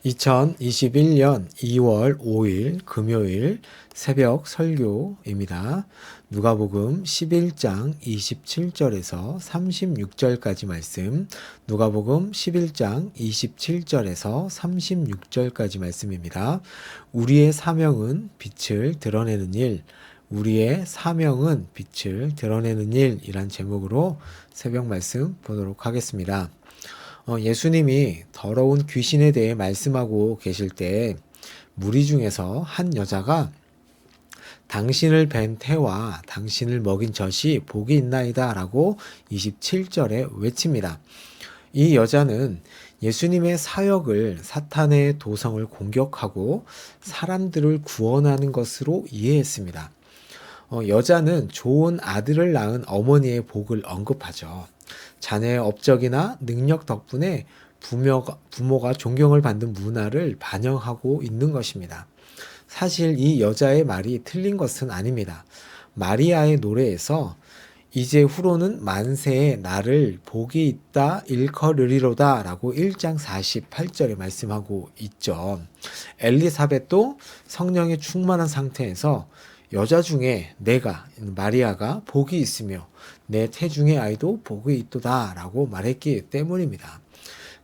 2021년 2월 5일 금요일 새벽 설교입니다. 누가복음 11장 27절에서 36절까지 말씀, 누가복음 11장 27절에서 36절까지 말씀입니다. 우리의 사명은 빛을 드러내는 일, 우리의 사명은 빛을 드러내는 일이란 제목으로 새벽 말씀 보도록 하겠습니다. 예수님이 더러운 귀신에 대해 말씀하고 계실 때 무리 중에서 한 여자가 당신을 뵌 태와 당신을 먹인 젖이 복이 있나이다 라고 27절에 외칩니다. 이 여자는 예수님의 사역을 사탄의 도성을 공격하고 사람들을 구원하는 것으로 이해했습니다. 여자는 좋은 아들을 낳은 어머니의 복을 언급하죠. 자녀의 업적이나 능력 덕분에 부모가 존경을 받는 문화를 반영하고 있는 것입니다. 사실 이 여자의 말이 틀린 것은 아닙니다. 마리아의 노래에서 이제 후로는 만세에 나를 복이 있다 일컬으리로다 라고 1장 48절에 말씀하고 있죠. 엘리사벳도 성령에 충만한 상태에서 여자 중에 마리아가 복이 있으며 내 태중의 아이도 복이 있도다 라고 말했기 때문입니다.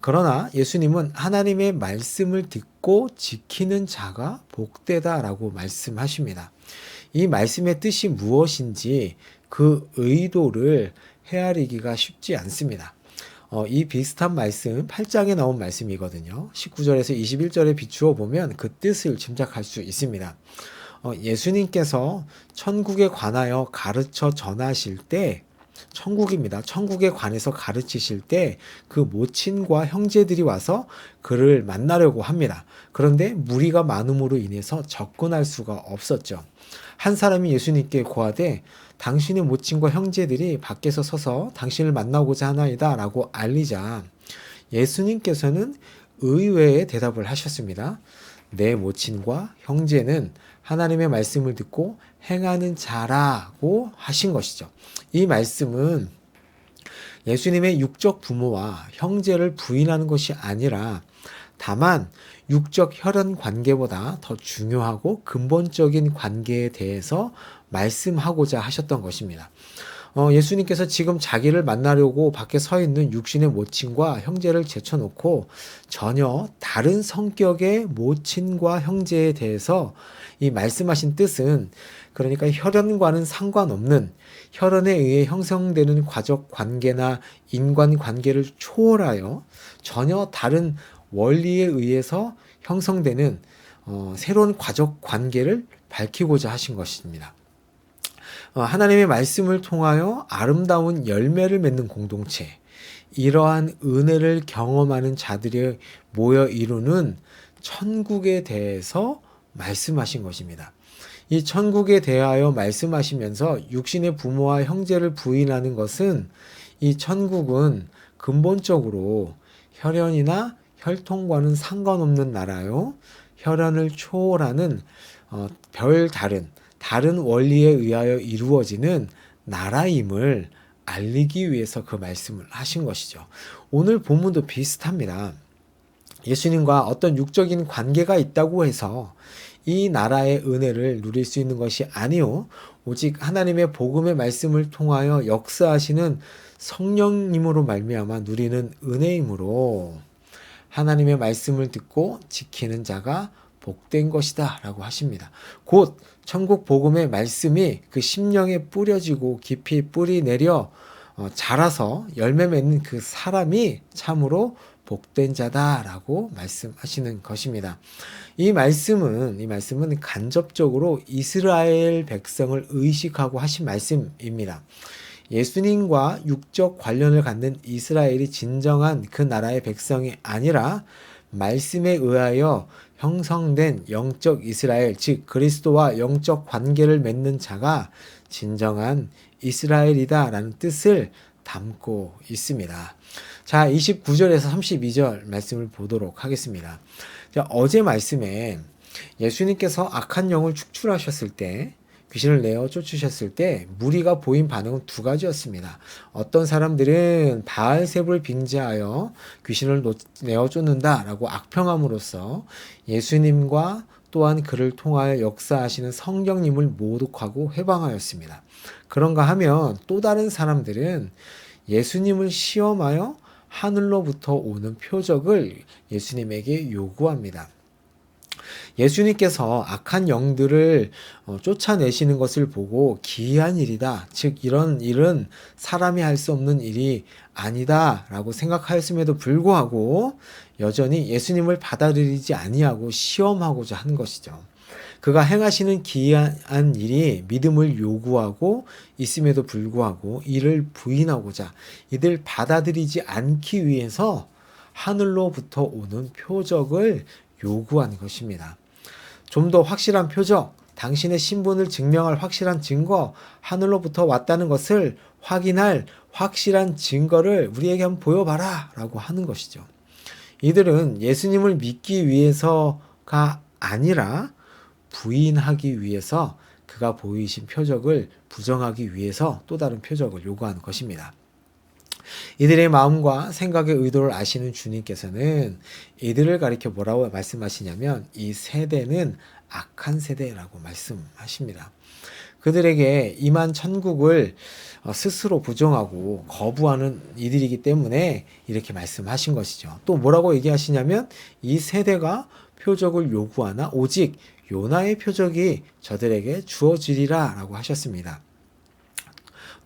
그러나 예수님은 하나님의 말씀을 듣고 지키는 자가 복되다 라고 말씀하십니다. 이 말씀의 뜻이 무엇인지 그 의도를 헤아리기가 쉽지 않습니다. 이 비슷한 말씀 8장에 나온 말씀이거든요. 19절에서 21절에 비추어 보면 그 뜻을 짐작할 수 있습니다. 예수님께서 천국에 관하여 가르쳐 전하실 때 천국입니다. 천국에 관해서 가르치실 때 그 모친과 형제들이 와서 그를 만나려고 합니다. 그런데 무리가 많음으로 인해서 접근할 수가 없었죠. 한 사람이 예수님께 고하되 당신의 모친과 형제들이 밖에서 서서 당신을 만나고자 하나이다 라고 알리자 예수님께서는 의외의 대답을 하셨습니다. 내 모친과 형제는 하나님의 말씀을 듣고 행하는 자라고 하신 것이죠. 이 말씀은 예수님의 육적 부모와 형제를 부인하는 것이 아니라 다만 육적 혈연 관계보다 더 중요하고 근본적인 관계에 대해서 말씀하고자 하셨던 것입니다. 예수님께서 지금 자기를 만나려고 밖에 서 있는 육신의 모친과 형제를 제쳐놓고 전혀 다른 성격의 모친과 형제에 대해서 이 말씀하신 뜻은 그러니까 혈연과는 상관없는 혈연에 의해 형성되는 과적 관계나 인간 관계를 초월하여 전혀 다른 원리에 의해서 형성되는 새로운 과적 관계를 밝히고자 하신 것입니다. 하나님의 말씀을 통하여 아름다운 열매를 맺는 공동체, 이러한 은혜를 경험하는 자들이 모여 이루는 천국에 대해서 말씀하신 것입니다. 이 천국에 대하여 말씀하시면서 육신의 부모와 형제를 부인하는 것은 이 천국은 근본적으로 혈연이나 혈통과는 상관없는 나라요. 혈연을 초월하는 다른 원리에 의하여 이루어지는 나라임을 알리기 위해서 그 말씀을 하신 것이죠. 오늘 본문도 비슷합니다. 예수님과 어떤 육적인 관계가 있다고 해서 이 나라의 은혜를 누릴 수 있는 것이 아니요 오직 하나님의 복음의 말씀을 통하여 역사하시는 성령님으로 말미암아 누리는 은혜이므로 하나님의 말씀을 듣고 지키는 자가 복된 것이다 라고 하십니다. 곧 천국 복음의 말씀이 그 심령에 뿌려지고 깊이 뿌리 내려 자라서 열매 맺는 그 사람이 참으로 복된 자다라고 말씀하시는 것입니다. 이 말씀은 간접적으로 이스라엘 백성을 의식하고 하신 말씀입니다. 예수님과 육적 관련을 갖는 이스라엘이 진정한 그 나라의 백성이 아니라 말씀에 의하여 형성된 영적 이스라엘, 즉 그리스도와 영적 관계를 맺는 자가 진정한 이스라엘이다라는 뜻을 담고 있습니다. 자, 29절에서 32절 말씀을 보도록 하겠습니다. 자, 어제 말씀에 예수님께서 악한 영을 축출하셨을 때 귀신을 내어 쫓으셨을 때 무리가 보인 반응은 두 가지였습니다. 어떤 사람들은 바알세불을 빙자하여 귀신을 내어 쫓는다라고 악평함으로써 예수님과 또한 그를 통하여 역사하시는 성령님을 모독하고 회방하였습니다. 그런가 하면 또 다른 사람들은 예수님을 시험하여 하늘로부터 오는 표적을 예수님에게 요구합니다. 예수님께서 악한 영들을 쫓아내시는 것을 보고 기이한 일이다. 즉 이런 일은 사람이 할 수 없는 일이 아니다 라고 생각하였음에도 불구하고 여전히 예수님을 받아들이지 아니하고 시험하고자 한 것이죠. 그가 행하시는 기이한 일이 믿음을 요구하고 있음에도 불구하고 이를 부인하고자 이들 받아들이지 않기 위해서 하늘로부터 오는 표적을 요구한 것입니다. 좀 더 확실한 표적, 당신의 신분을 증명할 확실한 증거, 하늘로부터 왔다는 것을 확인할 확실한 증거를 우리에게 한번 보여봐라 라고 하는 것이죠. 이들은 예수님을 믿기 위해서가 아니라 부인하기 위해서 그가 보이신 표적을 부정하기 위해서 또 다른 표적을 요구하는 것입니다. 이들의 마음과 생각의 의도를 아시는 주님께서는 이들을 가리켜 뭐라고 말씀하시냐면 이 세대는 악한 세대라고 말씀하십니다. 그들에게 임한 천국을 스스로 부정하고 거부하는 이들이기 때문에 이렇게 말씀하신 것이죠. 또 뭐라고 얘기하시냐면 이 세대가 표적을 요구하나 오직 요나의 표적이 저들에게 주어지리라 라고 하셨습니다.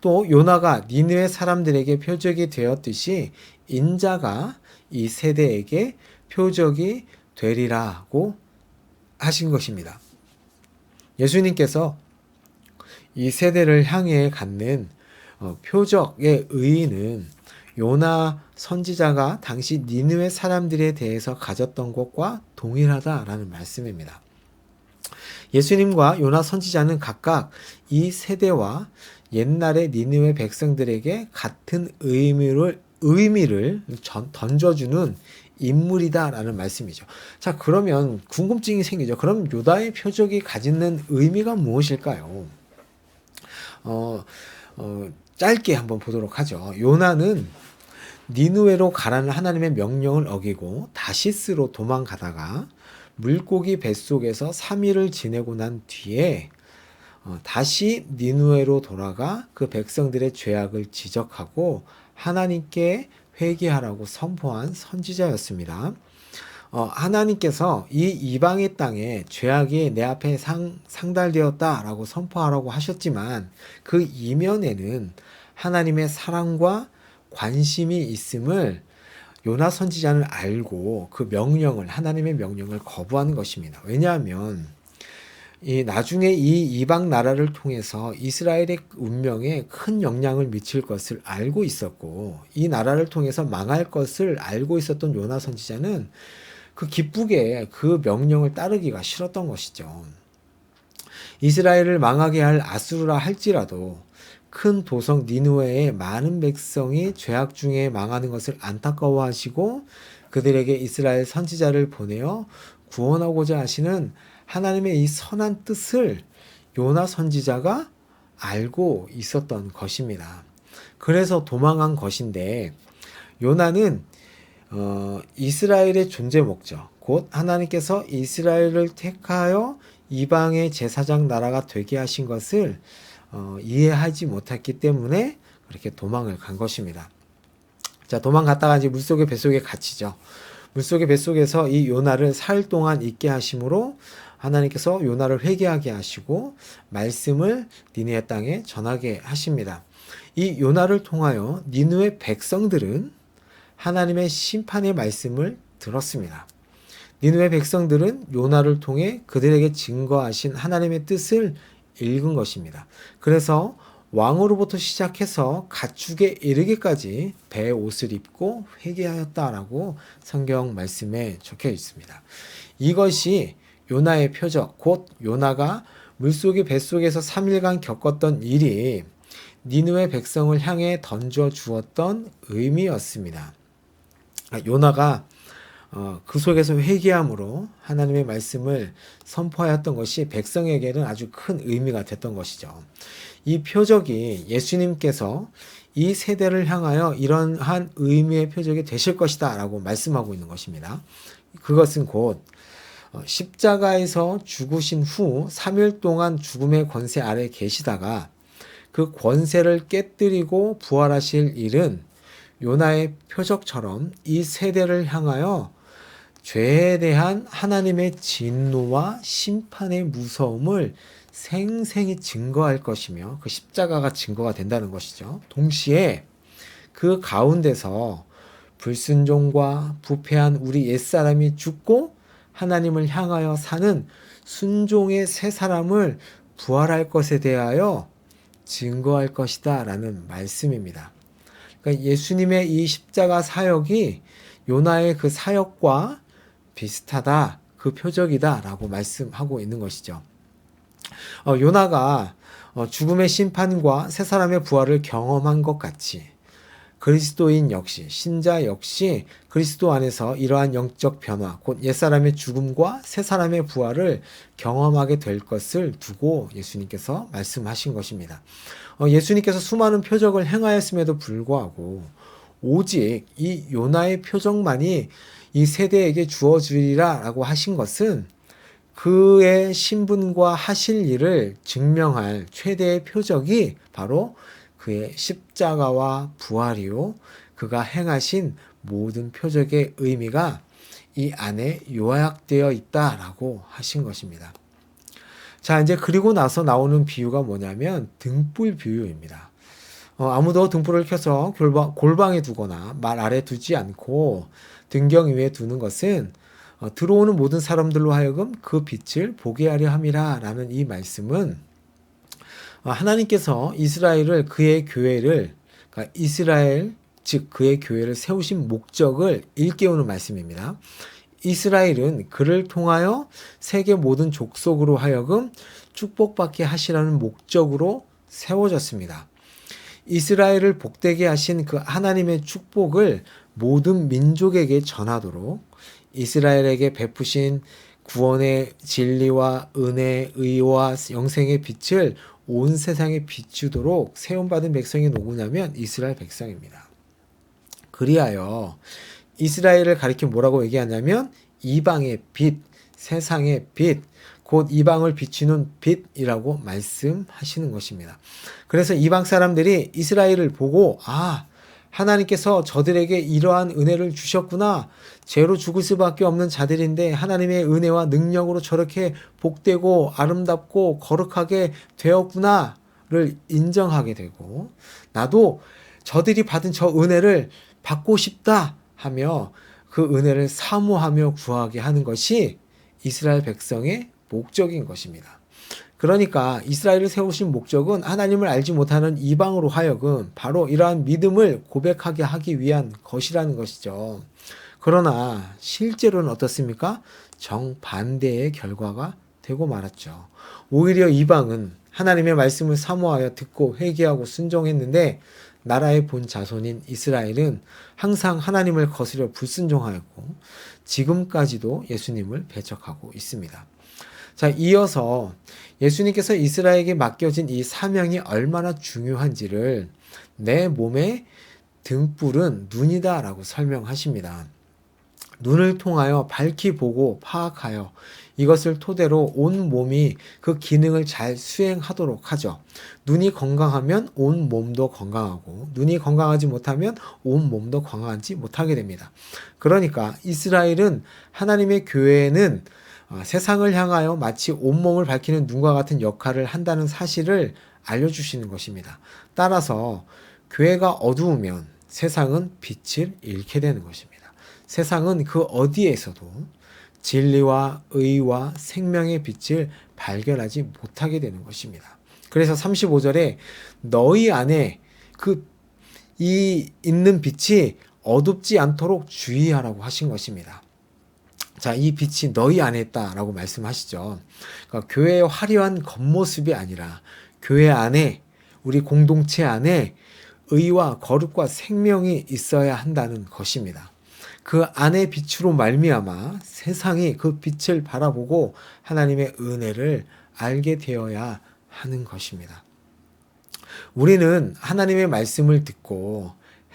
또 요나가 니느웨 사람들에게 표적이 되었듯이 인자가 이 세대에게 표적이 되리라고 하신 것입니다. 예수님께서 이 세대를 향해 갖는 표적의 의의는 요나 선지자가 당시 니느웨 사람들에 대해서 가졌던 것과 동일하다라는 말씀입니다. 예수님과 요나 선지자는 각각 이 세대와 옛날의 니느웨 백성들에게 같은 의미를 던져주는 인물이다라는 말씀이죠. 자, 그러면 궁금증이 생기죠. 그럼 요나의 표적이 가지는 의미가 무엇일까요? 짧게 한번 보도록 하죠. 요나는 니느웨로 가라는 하나님의 명령을 어기고 다시스로 도망가다가 물고기 뱃속에서 3일을 지내고 난 뒤에 다시 니느웨로 돌아가 그 백성들의 죄악을 지적하고 하나님께 회개하라고 선포한 선지자였습니다. 하나님께서 이 이방의 땅에 죄악이 내 앞에 상달되었다라고 선포하라고 하셨지만 그 이면에는 하나님의 사랑과 관심이 있음을 요나 선지자는 알고 그 명령을 하나님의 명령을 거부하는 것입니다. 왜냐하면 나중에 이 이방 나라를 통해서 이스라엘의 운명에 큰 영향을 미칠 것을 알고 있었고 이 나라를 통해서 망할 것을 알고 있었던 요나 선지자는 그 기쁘게 그 명령을 따르기가 싫었던 것이죠. 이스라엘을 망하게 할 아수르라 할지라도 큰 도성 니느웨의 많은 백성이 죄악 중에 망하는 것을 안타까워하시고 그들에게 이스라엘 선지자를 보내어 구원하고자 하시는 하나님의 이 선한 뜻을 요나 선지자가 알고 있었던 것입니다. 그래서 도망한 것인데 요나는 이스라엘의 존재 목적, 곧 하나님께서 이스라엘을 택하여 이방의 제사장 나라가 되게 하신 것을 이해하지 못했기 때문에 그렇게 도망을 간 것입니다. 자, 도망갔다가 이제 물속에 뱃속에 갇히죠. 물속에 뱃속에서 이 요나를 사흘 동안 있게 하심으로 하나님께서 요나를 회개하게 하시고 말씀을 니느웨 땅에 전하게 하십니다. 이 요나를 통하여 니느웨 백성들은 하나님의 심판의 말씀을 들었습니다. 니느웨 백성들은 요나를 통해 그들에게 증거하신 하나님의 뜻을 읽은 것입니다. 그래서 왕으로부터 시작해서 가축에 이르기까지 배의 옷을 입고 회개하였다라고 성경 말씀에 적혀 있습니다. 이것이 요나의 표적, 곧 요나가 물속의 뱃속에서 3일간 겪었던 일이 니느웨 백성을 향해 던져 주었던 의미였습니다. 요나가 그 속에서 회개함으로 하나님의 말씀을 선포하였던 것이 백성에게는 아주 큰 의미가 됐던 것이죠. 이 표적이 예수님께서 이 세대를 향하여 이러한 의미의 표적이 되실 것이다 라고 말씀하고 있는 것입니다. 그것은 곧 십자가에서 죽으신 후 3일 동안 죽음의 권세 아래 계시다가 그 권세를 깨뜨리고 부활하실 일은 요나의 표적처럼 이 세대를 향하여 죄에 대한 하나님의 진노와 심판의 무서움을 생생히 증거할 것이며 그 십자가가 증거가 된다는 것이죠. 동시에 그 가운데서 불순종과 부패한 우리 옛사람이 죽고 하나님을 향하여 사는 순종의 새 사람을 부활할 것에 대하여 증거할 것이다 라는 말씀입니다. 그러니까 예수님의 이 십자가 사역이 요나의 그 사역과 비슷하다, 그 표적이다 라고 말씀하고 있는 것이죠. 요나가 죽음의 심판과 새 사람의 부활을 경험한 것 같이 그리스도인 역시, 신자 역시 그리스도 안에서 이러한 영적 변화, 곧 옛사람의 죽음과 새사람의 부활을 경험하게 될 것을 두고 예수님께서 말씀하신 것입니다. 예수님께서 수많은 표적을 행하였음에도 불구하고 오직 이 요나의 표적만이 이 세대에게 주어지리라 라고 하신 것은 그의 신분과 하실 일을 증명할 최대의 표적이 바로 그의 십자가와 부활이요, 그가 행하신 모든 표적의 의미가 이 안에 요약되어 있다라고 하신 것입니다. 자, 이제 그리고 나서 나오는 비유가 뭐냐면 등불 비유입니다. 아무도 등불을 켜서 골방에 두거나 말 아래 두지 않고 등경 위에 두는 것은 들어오는 모든 사람들로 하여금 그 빛을 보게 하려 함이라 라는 이 말씀은 하나님께서 이스라엘을 그의 교회를, 그러니까 이스라엘 즉 그의 교회를 세우신 목적을 일깨우는 말씀입니다. 이스라엘은 그를 통하여 세계 모든 족속으로 하여금 축복받게 하시라는 목적으로 세워졌습니다. 이스라엘을 복되게 하신 그 하나님의 축복을 모든 민족에게 전하도록 이스라엘에게 베푸신 구원의 진리와 은혜, 의와 영생의 빛을 온 세상에 비추도록 세움받은 백성이 누구냐면 이스라엘 백성입니다. 그리하여 이스라엘을 가리켜 뭐라고 얘기하냐면 이방의 빛, 세상의 빛, 곧 이방을 비추는 빛이라고 말씀하시는 것입니다. 그래서 이방 사람들이 이스라엘을 보고 하나님께서 저들에게 이러한 은혜를 주셨구나. 죄로 죽을 수밖에 없는 자들인데 하나님의 은혜와 능력으로 저렇게 복되고 아름답고 거룩하게 되었구나를 인정하게 되고 나도 저들이 받은 저 은혜를 받고 싶다 하며 그 은혜를 사모하며 구하게 하는 것이 이스라엘 백성의 목적인 것입니다. 그러니까 이스라엘을 세우신 목적은 하나님을 알지 못하는 이방으로 하여금 바로 이러한 믿음을 고백하게 하기 위한 것이라는 것이죠. 그러나 실제로는 어떻습니까? 정반대의 결과가 되고 말았죠. 오히려 이방은 하나님의 말씀을 사모하여 듣고 회개하고 순종했는데 나라의 본 자손인 이스라엘은 항상 하나님을 거스려 불순종하였고 지금까지도 예수님을 배척하고 있습니다. 자, 이어서 예수님께서 이스라엘에게 맡겨진 이 사명이 얼마나 중요한지를 내 몸의 등불은 눈이다 라고 설명하십니다. 눈을 통하여 밝히 보고 파악하여 이것을 토대로 온 몸이 그 기능을 잘 수행하도록 하죠. 눈이 건강하면 온 몸도 건강하고 눈이 건강하지 못하면 온 몸도 건강하지 못하게 됩니다. 그러니까 이스라엘은 하나님의 교회는 세상을 향하여 마치 온몸을 밝히는 눈과 같은 역할을 한다는 사실을 알려주시는 것입니다. 따라서 교회가 어두우면 세상은 빛을 잃게 되는 것입니다. 세상은 그 어디에서도 진리와 의와 생명의 빛을 발견하지 못하게 되는 것입니다. 그래서 35절에 너희 안에 이 있는 빛이 어둡지 않도록 주의하라고 하신 것입니다. 자, 이 빛이 너희 안에 있다라고 말씀하시죠. 그러니까 교회의 화려한 겉모습이 아니라 교회 안에, 우리 공동체 안에 의와 거룩과 생명이 있어야 한다는 것입니다. 그 안의 빛으로 말미암아 세상이 그 빛을 바라보고 하나님의 은혜를 알게 되어야 하는 것입니다. 우리는 하나님의 말씀을 듣고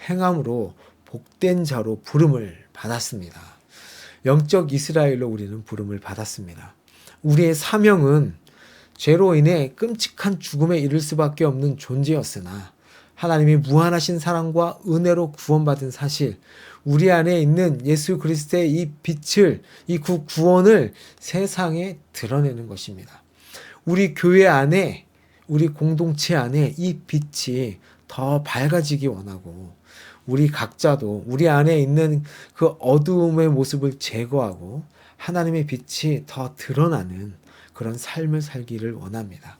행함으로 복된 자로 부름을 받았습니다. 영적 이스라엘로 우리는 부름을 받았습니다. 우리의 사명은 죄로 인해 끔찍한 죽음에 이를 수밖에 없는 존재였으나 하나님이 무한하신 사랑과 은혜로 구원받은 사실, 우리 안에 있는 예수 그리스도의 이 빛을, 이 구원을 세상에 드러내는 것입니다. 우리 교회 안에, 우리 공동체 안에 이 빛이 더 밝아지기 원하고 우리 각자도 우리 안에 있는 그 어두움의 모습을 제거하고 하나님의 빛이 더 드러나는 그런 삶을 살기를 원합니다.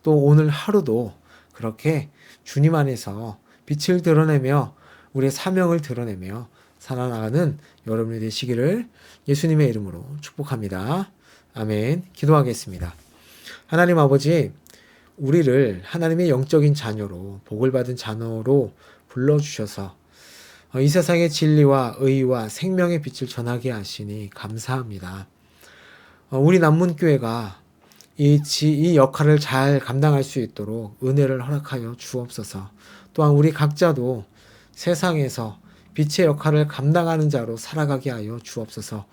또 오늘 하루도 그렇게 주님 안에서 빛을 드러내며 우리의 사명을 드러내며 살아나가는 여러분이 되시기를 예수님의 이름으로 축복합니다. 아멘. 기도하겠습니다. 하나님 아버지, 우리를 하나님의 영적인 자녀로, 복을 받은 자녀로 불러주셔서 이 세상의 진리와 의와 생명의 빛을 전하게 하시니 감사합니다. 우리 남문교회가 이 역할을 잘 감당할 수 있도록 은혜를 허락하여 주옵소서. 또한 우리 각자도 세상에서 빛의 역할을 감당하는 자로 살아가게 하여 주옵소서.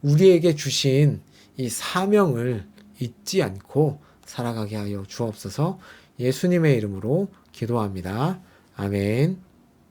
우리에게 주신 이 사명을 잊지 않고 살아가게 하여 주옵소서. 예수님의 이름으로 기도합니다. 아멘.